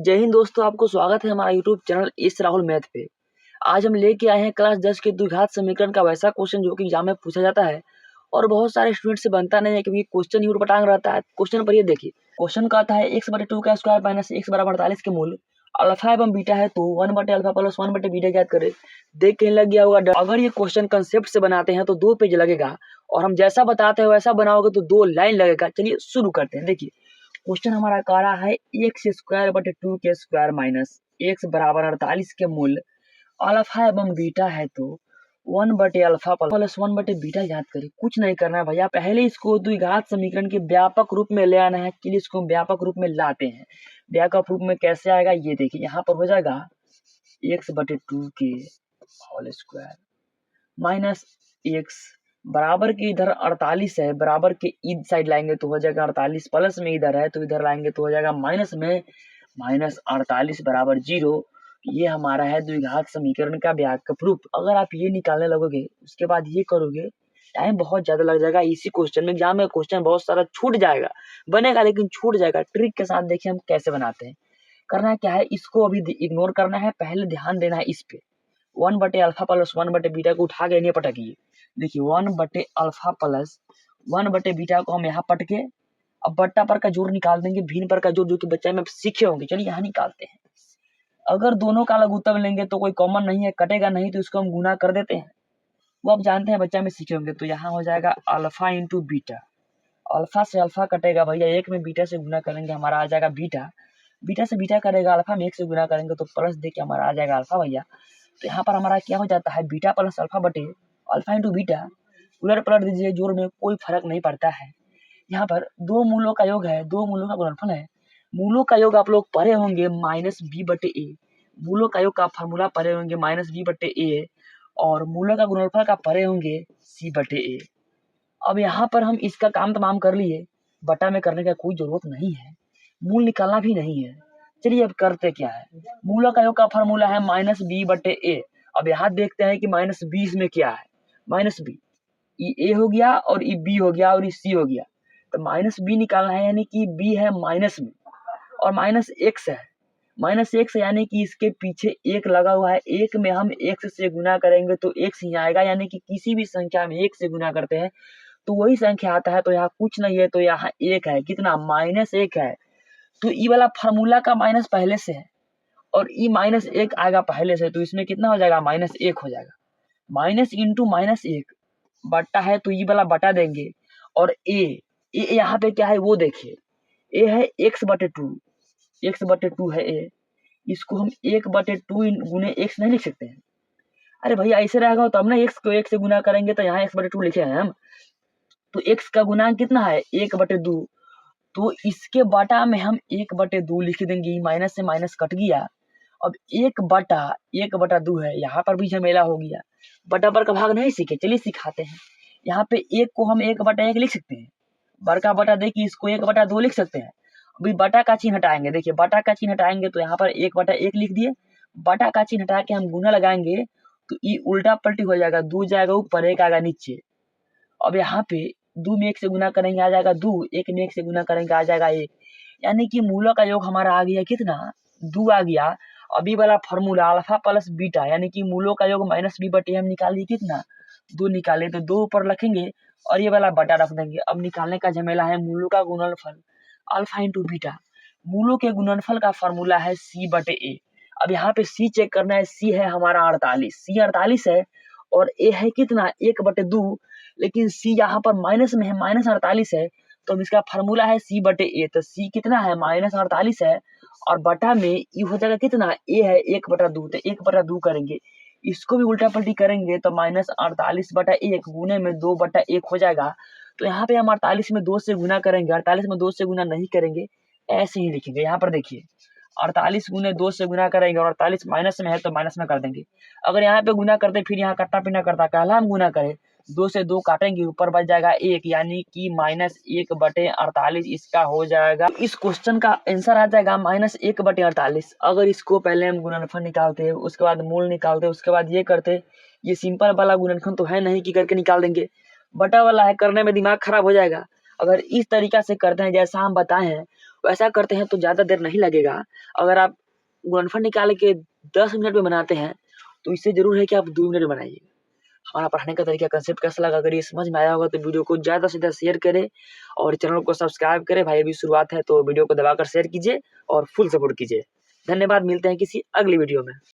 जय हिंद दोस्तों, आपको स्वागत है हमारा यूट्यूब चैनल इस राहुल मैथ पे। आज हम लेके आए हैं क्लास 10 के द्विघात समीकरण का वैसा क्वेश्चन जो कि एग्जाम में पूछा जाता है और बहुत सारे स्टूडेंट से बनता नहीं है क्योंकि क्वेश्चन ही उटपटांग रहता है। क्वेश्चन पर ये देखिए, क्वेश्चन कहता है x/2 का स्क्वायर माइनस x बराबर 48 के मूल अल्फा एवं बीटा है तो 1/अल्फा प्लस 1/बीटा ज्ञात करे। देख के लग गया होगा। अगर ये क्वेश्चन कंसेप्ट से बनाते हैं तो 2 पेज लगेगा और हम जैसा बताते हैं वैसा बनाओगे तो 2 लाइन लगेगा। चलिए शुरू करते हैं। देखिए क्वेश्चन हमारा कह रहा है x² 2 के स्क्वायर माइनस x बराबर 48 के मूल अल्फा एवं बीटा है तो 1/अल्फा प्लस 1/बीटा याद करें। कुछ नहीं करना है भैया, पहले इसको द्विघात समीकरण के व्यापक रूप में ले आना है। चलिए इसको हम व्यापक रूप में लाते हैं। व्यापक रूप में कैसे आएगा ये देखिए, यहाँ पर हो जाएगा x/2 के होल स्क्वायर माइनस x बराबर के इधर 48 है, बराबर के इध साइड लाएंगे तो हो जाएगा 48, प्लस में इधर है तो इधर लाएंगे तो हो जाएगा माइनस में, माइनस 48 बराबर 0। ये हमारा है द्विघात समीकरण का व्यापक रूप। अगर आप ये निकालने लगोगे उसके बाद ये करोगे टाइम बहुत ज्यादा लग जाएगा। इसी क्वेश्चन में एग्जाम में क्वेश्चन बहुत सारा छूट जाएगा, बनेगा लेकिन छूट जाएगा। ट्रिक के साथ देखिए हम कैसे बनाते हैं। करना क्या है, इसको अभी इग्नोर करना है, पहले ध्यान देना है इस पे। 1/अल्फा प्लस 1/बीटा को उठा के नहीं पटकिए। देखिए 1/अल्फा प्लस 1/बीटा को हम यहाँ पटके अब बट्टा पर का जोड़ निकाल देंगे, भिन्न पर का जोड़ जो कि बच्चे में सीखे होंगे। चलिए यहाँ निकालते हैं। अगर दोनों का लघुत्तम लेंगे तो कोई कॉमन नहीं है, कटेगा नहीं तो इसको हम गुना कर देते हैं। वो आप जानते हैं बच्चा में सीखे होंगे। तो यहाँ हो जाएगा अल्फा इंटू बीटा, अल्फा से अल्फा कटेगा भैया, एक में बीटा से गुना करेंगे हमारा आ जाएगा बीटा, बीटा से बीटा करेगा अल्फा में एक से गुना करेंगे तो प्लस दे के हमारा आ जाएगा अल्फा भैया। तो यहाँ पर हमारा क्या हो जाता है, बीटा प्लस अल्फा बटे अल्फा इंटू बीटा। उलट पलट दीजिए, जोड़ में कोई फर्क नहीं पड़ता है। यहाँ पर दो मूलों का योग है, दो मूलों का गुणनफल है। मूलों का योग आप लोग पढ़े होंगे माइनस बी बटे ए, मूलों का योग का फॉर्मूला पढ़े होंगे माइनस बी बटे ए, और मूलों का गुणनफल का पढ़े होंगे सी बटे ए। अब यहाँ पर हम इसका काम तमाम कर लिए, बटा में करने का कोई जरूरत नहीं है, मूल निकालना भी नहीं है। चलिए अब करते क्या है, मूलों का योग का फॉर्मूला है माइनस बी बटे ए। अब यहाँ देखते हैं कि माइनस 20 में क्या है, माइनस बी, ये ए हो गया और ये बी हो गया और ये सी हो गया। तो माइनस बी निकालना है, यानी कि बी है माइनस में और माइनस एक्स है, माइनस एक्स यानी कि इसके पीछे एक लगा हुआ है। एक में हम एक्स से गुना करेंगे तो एक्स ही आएगा, यानी कि किसी भी संख्या में एक से गुना करते हैं तो वही संख्या आता है। तो यहाँ कुछ नहीं है तो यहाँ एक है, कितना माइनस एक है। तो ई वाला फार्मूला का माइनस पहले से है और ई माइनस एक आएगा पहले से, तो इसमें कितना हो जाएगा माइनस एक हो जाएगा। माइनस इंटू माइनस एक बट्टा है तो ई वाला बटा देंगे और ए यहाँ पे क्या है वो देखिए, ए है x/2, x/2 है ए, इसको हम 1/2 गुने एक्स नहीं लिख सकते हैं। अरे भैया ऐसे रहेगा तो हम ना एक्स को एक से गुना करेंगे तो यहाँ x/2 लिखे हैं हम, तो एक्स का गुणांक कितना है 1/2, तो इसके बटा में हम 1/2 लिख देंगे। माइनस से माइनस कट गया, अब 1/2 है, यहाँ पर भी झमेला हो गया। बटा पर का भाग नहीं सीखे, चलिए सिखाते हैं। यहाँ पे एक को हम 1/1 लिख सकते हैं, बड़का बटा दे कि इसको 1/2 लिख सकते हैं। अभी बटा का चिन्ह हटाएंगे, देखिए बटा का चिन्ह हटाएंगे तो यहाँ पर 1/1 लिख दिए, बटा का चिन्ह हटा के हम गुना लगाएंगे तो ये उल्टा पलटी हो जाएगा, 2 जाएगा ऊपर, 1 आएगा नीचे। अब यहाँ पे 2 में 1 से गुना करेंगे आ जाएगा 2, 1 में 1 से गुना करेंगे आ जाएगा 1, यानी कि मूलों का योग हमारा आ गया कितना, 2 आ गया। अभी वाला फॉर्मूला अल्फा प्लस बीटा यानी कि मूलों का योग माइनस बी बटे हम निकालिए कितना, 2 निकाले तो 2 ऊपर रखेंगे और ये वाला बटा रख देंगे। अब निकालने का झमेला है मूलों का गुणनफल अल्फा इंटू बीटा। मूलों के गुणनफल का फॉर्मूला है सी बटे ए। अब यहाँ पे सी चेक करना है, सी है हमारा 48, सी 48 है और ए है कितना 1/2, लेकिन सी यहाँ पर माइनस में है, माइनस 48 है, तो इसका फार्मूला है सी बटे ए। तो सी कितना है माइनस 48 है और बटा में ये हो जाएगा कितना, ए है 1/2, तो 1/2 करेंगे, इसको भी उल्टा पलटी करेंगे तो माइनस 48/1 गुने में 2/1 हो जाएगा। तो यहाँ पे हम 48 में 2 से गुना करेंगे, 48 में 2 से गुना नहीं करेंगे, ऐसे ही लिखेंगे। यहाँ पर देखिए 48 गुने 2 से गुना करेंगे और 48 माइनस में है तो माइनस में कर देंगे। अगर यहाँ पे गुना करते फिर यहाँ कट्टा पिना करता, पहला हम गुना करें 2 से 2 काटेंगे, ऊपर बच जाएगा 1, यानी कि -1/48 इसका हो जाएगा। इस क्वेश्चन का आंसर आ जाएगा -1/48। अगर इसको पहले हम गुणनफल निकालते हैं, उसके बाद मूल निकालते हैं, उसके बाद ये करते, ये सिंपल वाला गुणनफल तो है नहीं कि करके निकाल देंगे, बटा वाला है, करने में दिमाग खराब हो जाएगा। अगर इस तरीका से करते हैं जैसा हम बताए हैं वैसा करते हैं तो ज़्यादा देर नहीं लगेगा। अगर आप गुणनफल निकाल के 10 मिनट में बनाते हैं तो इससे ज़रूर है कि आप 2 मिनट में बनाइए। हमारा पढ़ाने का तरीका कंसेप्ट कैसा लगा? अगर ये समझ में आया होगा तो वीडियो को ज़्यादा से ज़्यादा शेयर करें और चैनल को सब्सक्राइब करें। भाई अभी शुरुआत है तो वीडियो को दबाकर शेयर कीजिए और फुल सपोर्ट कीजिए। धन्यवाद, मिलते हैं किसी अगली वीडियो में।